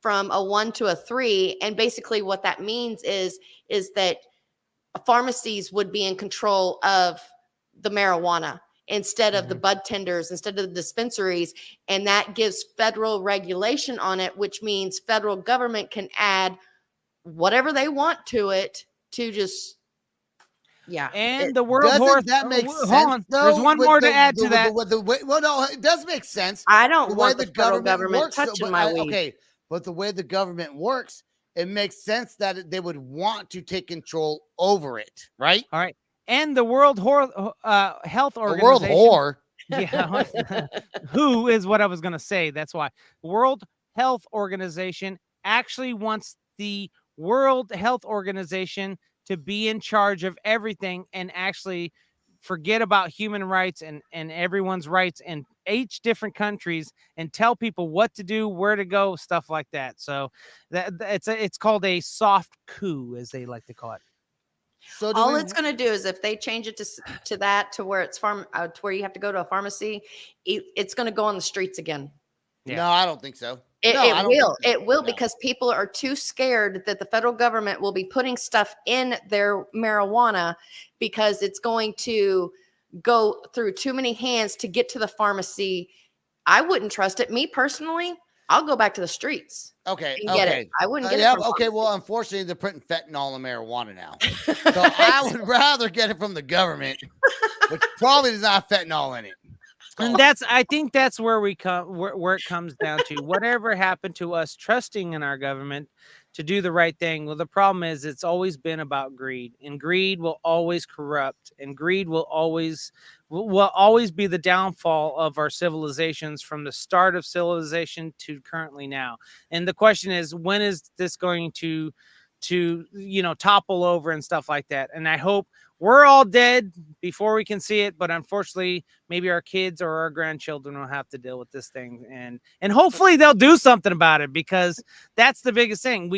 from a 1 to a 3. And basically what that means is that pharmacies would be in control of the marijuana instead of the bud tenders, instead of the dispensaries. And that gives federal regulation on it, which means federal government can add whatever they want to it to just, And the world horse. That makes sense. Hold on. There's one more to add to that. Well, no, it does make sense. I don't the want way the federal government touching my weed. Okay, but the way the government works, it makes sense that they would want to take control over it, right? All right. And the World Health Organization. The world whore. Yeah. Who is what I was going to say. That's why. World Health Organization actually wants the World Health Organization to be in charge of everything and actually forget about human rights and everyone's rights in each different countries and tell people what to do, where to go, stuff like that. So it's called a soft coup, as they like to call it. So all it's going to do is if they change it to that, to where it's to where you have to go to a pharmacy, it's going to go on the streets again. Yeah. No, I don't think so. It will because people are too scared that the federal government will be putting stuff in their marijuana because it's going to go through too many hands to get to the pharmacy. I wouldn't trust it. Me personally, I'll go back to the streets. Okay. Get it. I wouldn't get it. Yeah. Okay. Well, unfortunately, they're putting fentanyl in marijuana now, so I would rather get it from the government, which probably does not have fentanyl in it. And I think that's where we come, where it comes down to. Whatever happened to us trusting in our government to do the right thing? Well, the problem is it's always been about greed, and greed will always corrupt, and greed will always be the downfall of our civilizations from the start of civilization to currently now. And the question is, when is this going to topple over and stuff like that? And I hope we're all dead before we can see it, but unfortunately, maybe our kids or our grandchildren will have to deal with this thing, and hopefully they'll do something about it, because that's the biggest thing.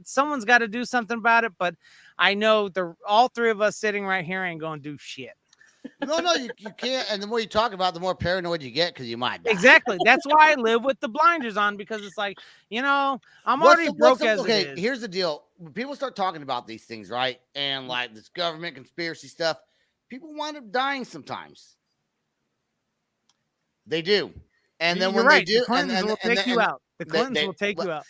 Someone's got to do something about it. But I know all three of us sitting right here ain't going to do shit. No, you can't. And the more you talk about it, the more paranoid you get, because you might die. Exactly. That's why I live with the blinders on, because it's like, I'm already broke as it is. Here's the deal. When people start talking about these things, right? And like this government conspiracy stuff, people wind up dying sometimes. They do. And then when they do, the Clintons will take you out. The Clintons will take you out.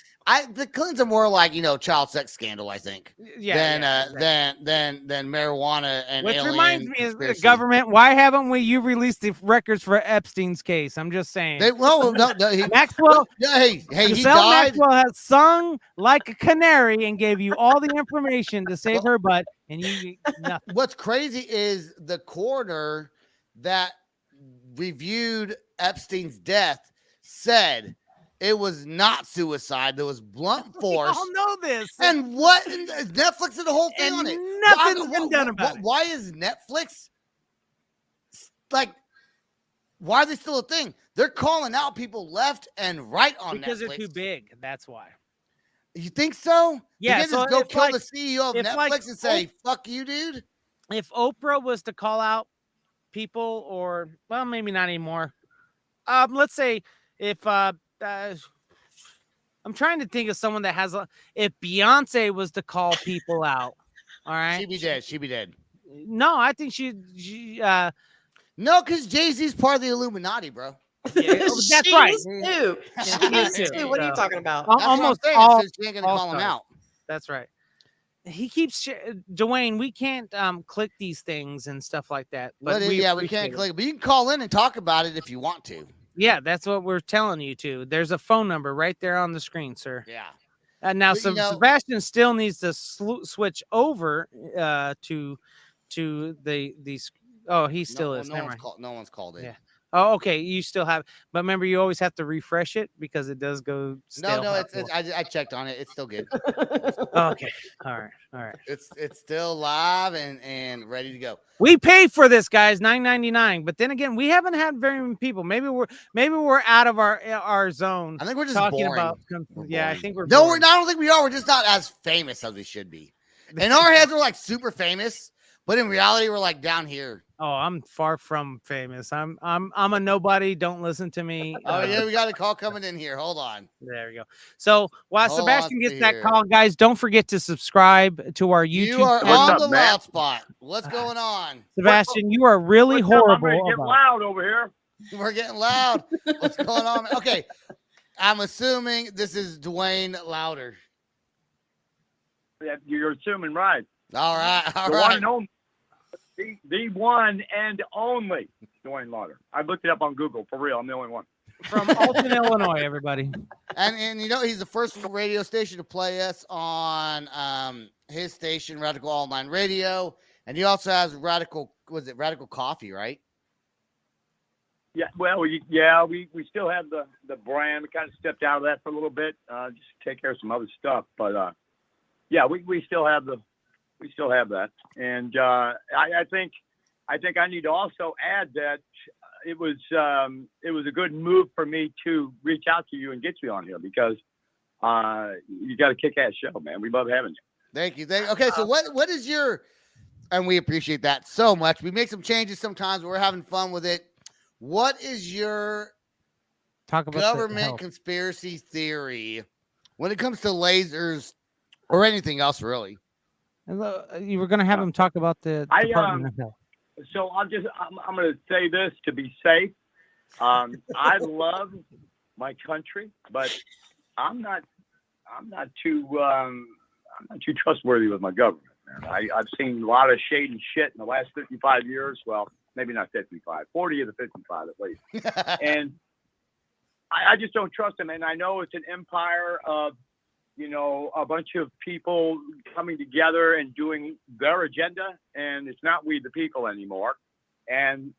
The Clintons are more like, child sex scandal, I think. Than marijuana and which alien reminds me of the conspiracy. government. Why haven't you released the records for Epstein's case? I'm just saying. Maxwell. He died. Maxwell has sung like a canary and gave you all the information to save her butt, and you nothing. What's crazy is the coroner that reviewed Epstein's death said it was not suicide. There was blunt force. We all know this. And what? Netflix did the whole thing on it. Nothing's been done about it. Why is Netflix why are they still a thing? They're calling out people left and right on because Netflix. They're too big. That's why. You think so? Yeah. You can't just go kill the CEO of Netflix and say, "Fuck you, dude." If Oprah was to call out people, or maybe not anymore. Let's say if I'm trying to think of someone that has if Beyonce was to call people out, all right, she'd be dead. No, I think she no, because Jay-Z's part of the Illuminati, bro. Yeah, that's right. Too. What are you talking about? Almost she all. ain't gonna call him out. That's right. He keeps Dwayne. We can't click these things and stuff like that. But we can't click. But you can call in and talk about it if you want to. Yeah, that's what we're telling you to. There's a phone number right there on the screen, sir. Yeah. Now, Sebastian still needs to switch over to the. Oh, he still is. No one's called in. Yeah. Oh, okay. You still have, but remember, you always have to refresh it because it does go stale. No, I checked on it. It's still good. Okay. All right. It's still live and ready to go. We paid for this, guys, $9.99. But then again, we haven't had very many people. Maybe we're out of our zone. I think we're just talking boring. about. I think we're. No, boring. I don't think we are. We're just not as famous as we should be. In our heads, we're like super famous, but in reality, we're like down here. Oh, I'm far from famous. I'm a nobody. Don't listen to me. Oh yeah, we got a call coming in here. Hold on. There we go. So while Hold Sebastian on gets to that here. call, guys, don't forget to subscribe to our YouTube. You are channel. on up, the man? loud spot. What's going on? Sebastian, you are really What's up? I'm horrible. ready to get about- loud over here. We're getting loud. What's going on? Okay, I'm assuming this is Dwayne Louder. Yeah, you're assuming right. All right, all The one right. and only, the one and only Dwayne Lauder. I looked it up on Google for real. I'm the only one. From Alton, Illinois, everybody. And you know he's the first radio station to play us on his station, Radical Online Radio, and he also has Radical Coffee, right? Yeah, well, we still have the brand. We kind of stepped out of that for a little bit, just to take care of some other stuff. But yeah, we still have that. And I think I need to also add that it was a good move for me to reach out to you and get you on here because you got a kick-ass show, man. We love having you. Thank you. Okay, so what is your? And we appreciate that so much. We make some changes sometimes. But we're having fun with it. What is your Talk about government conspiracy theory when it comes to lasers or anything else, really? You were going to have him talk about the Department of Health. So I'm going to say this to be safe. I love my country, but I'm not too trustworthy with my government, man. I've seen a lot of shady shit in the last 55 years. Well, maybe not 55, 40 of the 55 at least. And I just don't trust them. And I know it's an empire of, a bunch of people coming together and doing their agenda, and it's not we the people anymore. And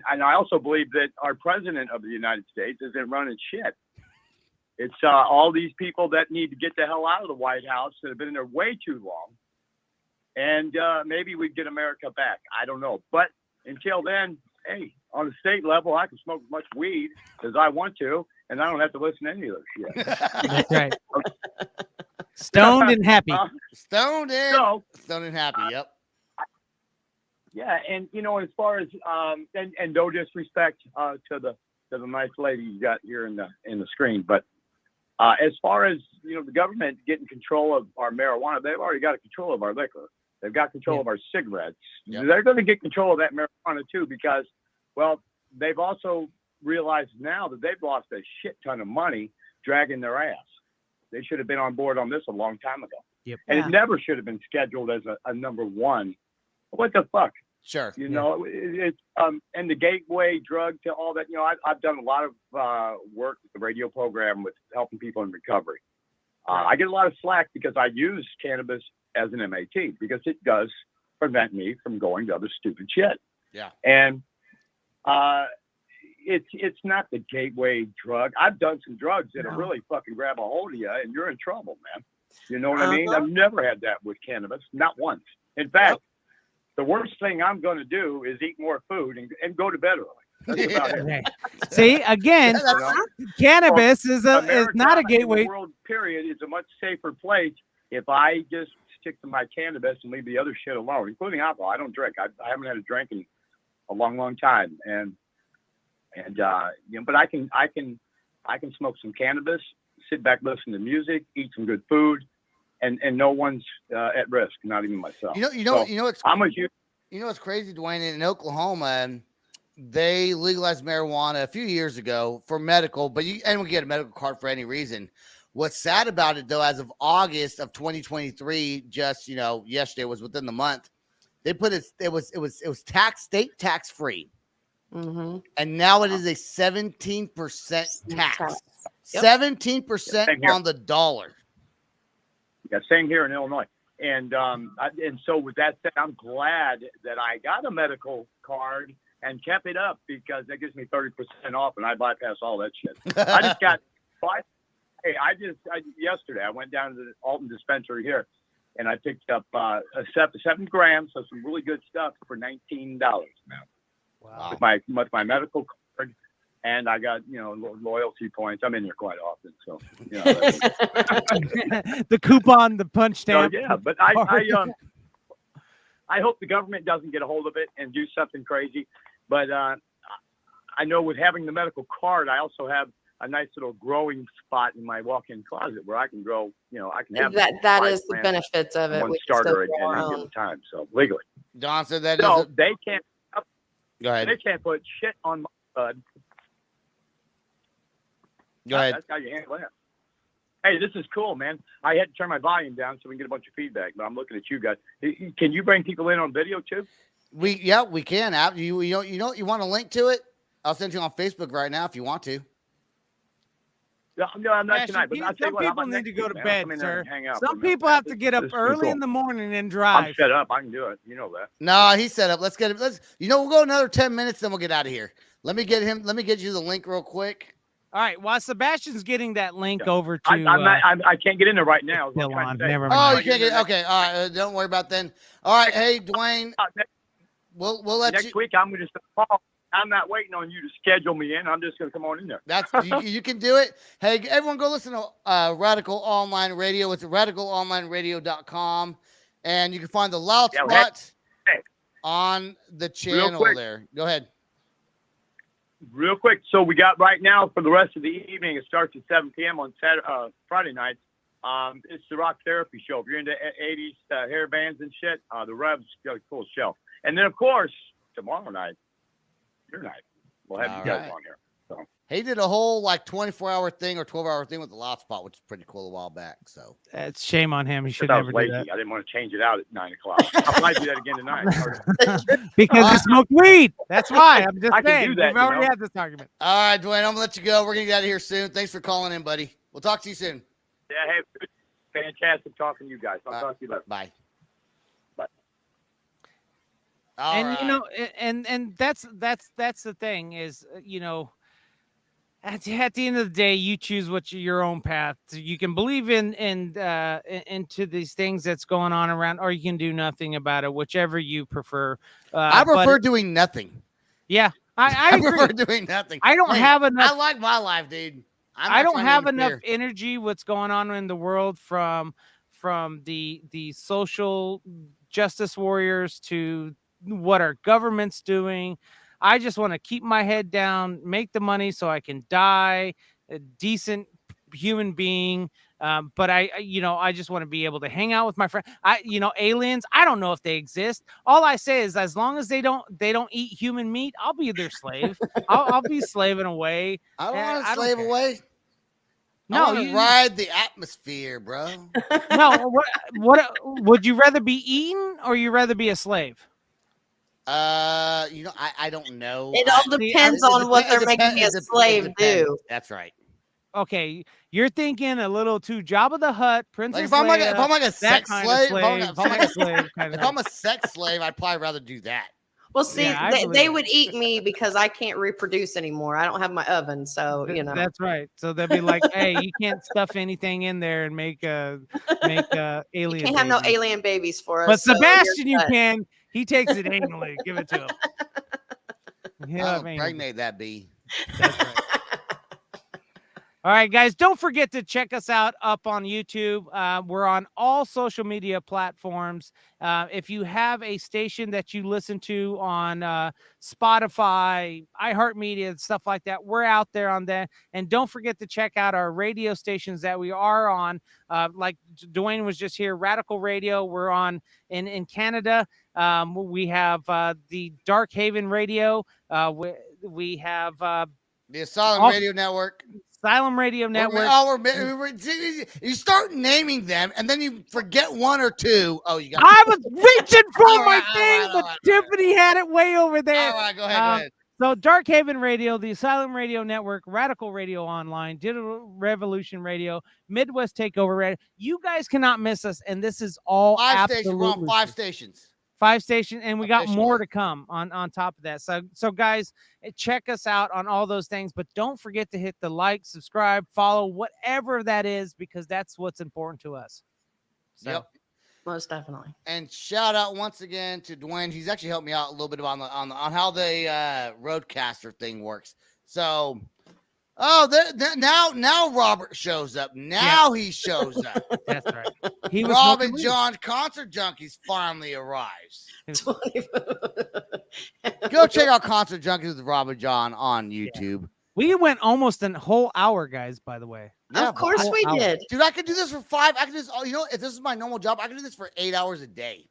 I also believe that our president of the United States isn't running shit. It's all these people that need to get the hell out of the White House that have been in there way too long. And maybe we'd get America back. I don't know. But until then, hey, on the state level, I can smoke as much weed as I want to, and I don't have to listen to any of this shit. That's right. Stoned and happy. Stoned and happy. Yep. Yeah, and as far as and no disrespect to the nice lady you got here in the screen, but as far as the government getting control of our marijuana, they've already got control of our liquor. They've got control of our cigarettes. Yep. They're going to get control of that marijuana too, because they've also realized now that they've lost a shit ton of money dragging their ass. They should have been on board on this a long time ago. Yep. And it never should have been scheduled as a number one. What the fuck? Sure. It's and the gateway drug to all that. I've done a lot of work with the radio program with helping people in recovery. I get a lot of slack because I use cannabis as an MAT because it does prevent me from going to other stupid shit. Yeah. And it's not the gateway drug. I've done some drugs that'll really fucking grab a hold of you and you're in trouble, man. You know what I mean? I've never had that with cannabis, not once. In fact, the worst thing I'm going to do is eat more food and go to bed early. That's about it. See, again, cannabis is not a gateway. The world period is a much safer place if I just stick to my cannabis and leave the other shit alone, including alcohol. I don't drink. I haven't had a drink in a long, long time, but I can smoke some cannabis, sit back, listen to music, eat some good food, and no one's at risk, not even myself. What's crazy, Dwayne? In Oklahoma, they legalized marijuana a few years ago for medical, but anyone can get a medical card for any reason. What's sad about it, though, as of August of 2023, just yesterday was within the month, they put it was state tax free. Mm-hmm. And now it is a 17% tax. Yep. 17% on the dollar. Yeah, same here in Illinois. And so with that said, I'm glad that I got a medical card and kept it up because that gives me 30% off, and I bypass all that shit. I just got 5. Hey, yesterday I went down to the Alton dispensary here, and I picked up 7 grams of some really good stuff for $19 now. Wow. With my medical card, and I got loyalty points. I'm in here quite often, so the coupon, the punch stamp. So, yeah, but I hope the government doesn't get a hold of it and do something crazy. But I know with having the medical card, I also have a nice little growing spot in my walk-in closet where I can grow. I can have that is the benefits of it. One starter at any given time, so legally. Don said that. So they can't. Go ahead. They can't put shit on my bud. Go ahead. That's how you handle that. Hey, this is cool, man. I had to turn my volume down so we can get a bunch of feedback, but I'm looking at you guys. Can you bring people in on video too? We can. You want a link to it? I'll send you on Facebook right now if you want to. No, I'm not Ashley, tonight. But some people need to go to bed, sir. Some people people have to get up early in the morning and drive. I'm set up. I can do it. You know that. No, he's set up. Let's get it. We'll go another 10 minutes, then we'll get out of here. Let me get you the link real quick. All right. While Sebastian's getting that link over to, I can't get in there right now. Never mind. Oh, you can't get. Okay. All right. Don't worry about then. All right. Hey, Dwayne. We'll let next week. I'm going to call. I'm not waiting on you to schedule me in. I'm just going to come on in there. That's you can do it. Hey, everyone, go listen to Radical Online Radio. It's radicalonlineradio.com, and you can find the loud spot on the channel there. Go ahead. Real quick. So we got right now for the rest of the evening. It starts at 7 p.m. on Friday nights. It's the Rock Therapy Show. If you're into 80s hair bands and shit, the Rev's got a cool show. And then, of course, tomorrow night, your night, we'll have you guys on here. So he did a whole 24-hour thing or 12-hour thing with the loud spot, which is pretty cool a while back. So it's shame on him. He should never do that. I didn't want to change it out at 9 o'clock. I'll probably do that again tonight. Because you smoked weed. That's why. I'm just I saying. can do that, We've already had this argument. All right, Dwayne, I'm gonna let you go. We're gonna get out of here soon. Thanks for calling in, buddy. We'll talk to you soon. Yeah, hey, fantastic talking to you guys. I'll talk to you later. Bye. And that's the thing is, at the end of the day, you choose your own path. You can believe into these things that's going on around, or you can do nothing about it, whichever you prefer. I prefer doing nothing. Yeah, I prefer doing nothing. I don't have enough. I like my life, dude. I don't have enough energy. What's going on in the world from the social justice warriors to what our government's doing. I just want to keep my head down, make the money so I can die a decent human being. But I just want to be able to hang out with my friend. Aliens, I don't know if they exist. All I say is, as long as they don't eat human meat, I'll be their slave. I'll be slaving away. I don't want to slave away. No, you ride the atmosphere, bro. No, what would you rather be eaten or you rather be a slave? I don't know. It all depends on what they're making me a slave do. That's right. Okay, you're thinking a little too Jabba the Hutt, Princess if I'm Leia, like a sex slave, if I'm a sex slave, I'd probably rather do that. Well, see, they would eat me because I can't reproduce anymore. I don't have my oven, so That's right. So they'll be like, "Hey, you can't stuff anything in there and make alien. You can't have no alien babies for us." But Sebastian, you can. He takes it anally. Give it to him. I'll impregnate that bee. That's right. All right, guys, don't forget to check us out up on YouTube. We're on all social media platforms. If you have a station that you listen to on Spotify, iHeartMedia, stuff like that, we're out there on that. And don't forget to check out our radio stations that we are on. Like Dwayne was just here, Radical Radio. We're on in Canada. We have the Dark Haven Radio. We have the Asylum Radio Network. Asylum Radio Network. You start naming them, and then you forget one or two. Oh, you got. I was reaching for my thing, but Tiffany had it way over there. All right, go ahead. So, Dark Haven Radio, the Asylum Radio Network, Radical Radio Online, Digital Revolution Radio, Midwest Takeover Radio. You guys cannot miss us, and this is all Five stations. We're on 5 stations. 5 stations, and we got Officially. more to come on top of that. So guys, check us out on all those things, but don't forget to hit the like, subscribe, follow, whatever that is, because that's what's important to us. So. Yep. Most definitely. And shout out once again to Dwayne. He's actually helped me out a little bit on how the Roadcaster thing works. So, now Robert shows up. Now he shows up. That's right. He was Rob smoking and weed. John Concert Junkies finally arrives. Go check out Concert Junkies with Rob and John on YouTube. We went almost a whole hour, guys, by the way. Yeah, Of course we did. dude, I could do this for 5. I could just, if this is my normal job, I could do this for 8 hours a day.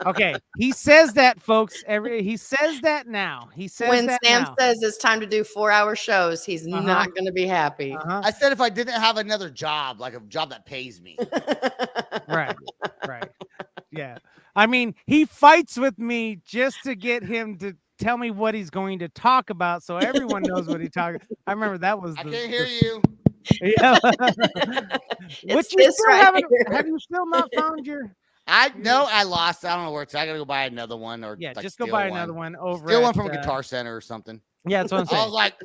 Okay, he says that, folks. He says that now. He says When that Sam now. says it's time to do 4-hour shows, he's not going to be happy. I said if I didn't have another job, like a job that pays me. Right. Yeah. I mean, he fights with me just to get him to tell me what he's going to talk about, so everyone knows what he's talking. I remember that was. I can't hear you. Yeah. It's this right here. Have you still not found your? I lost. I don't know where it's. I gotta go buy another one, or Yeah, like just go steal buy another one over. Steal one at, from a Guitar Center or something. Yeah, that's what I'm I saying. was like,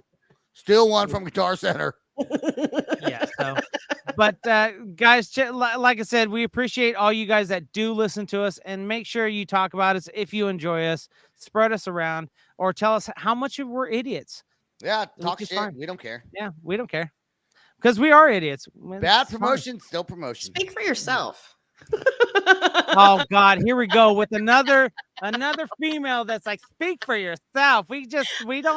steal one from Guitar Center. Yeah. So, but guys, like I said, we appreciate all you guys that do listen to us, and make sure you talk about us if you enjoy us, spread us around, or tell us how much we're idiots. Yeah, talk is shit. fine. We don't care. Yeah, we don't care because we are idiots. Bad It's fine. promotion, still promotion. Speak for yourself. Oh God, here we go with another female that's like, speak for yourself. We're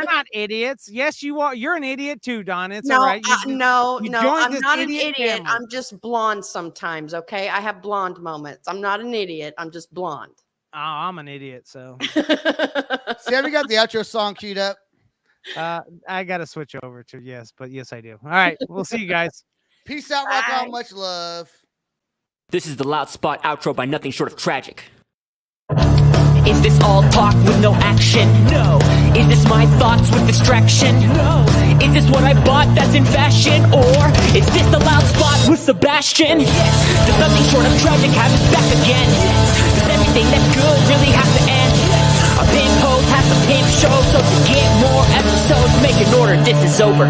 not idiots. Yes, you are. You're an idiot too, Don. It's all right. No, you no, joined I'm this not an idiot idiot. family. I'm just blonde sometimes. Okay, I have blonde moments. I'm not an idiot. I'm just blonde. Oh, I'm an idiot. So Sam, you got the outro song queued up. I got to switch over to yes, I do. All right, we'll see you guys. Peace out, rock Bye. on, much love. This is the Loud Spot outro by Nothing Short of Tragic. Is this all talk with no action? No. Is this my thoughts with distraction? No. Is this what I bought that's in fashion? Or is this the Loud Spot with Sebastian? Yes. Does Nothing Short of Tragic have us back again? Yes. Does everything that's good really have to end? Yes. Our pimp host has to pimp show, so to get more episodes, make an order, this is over.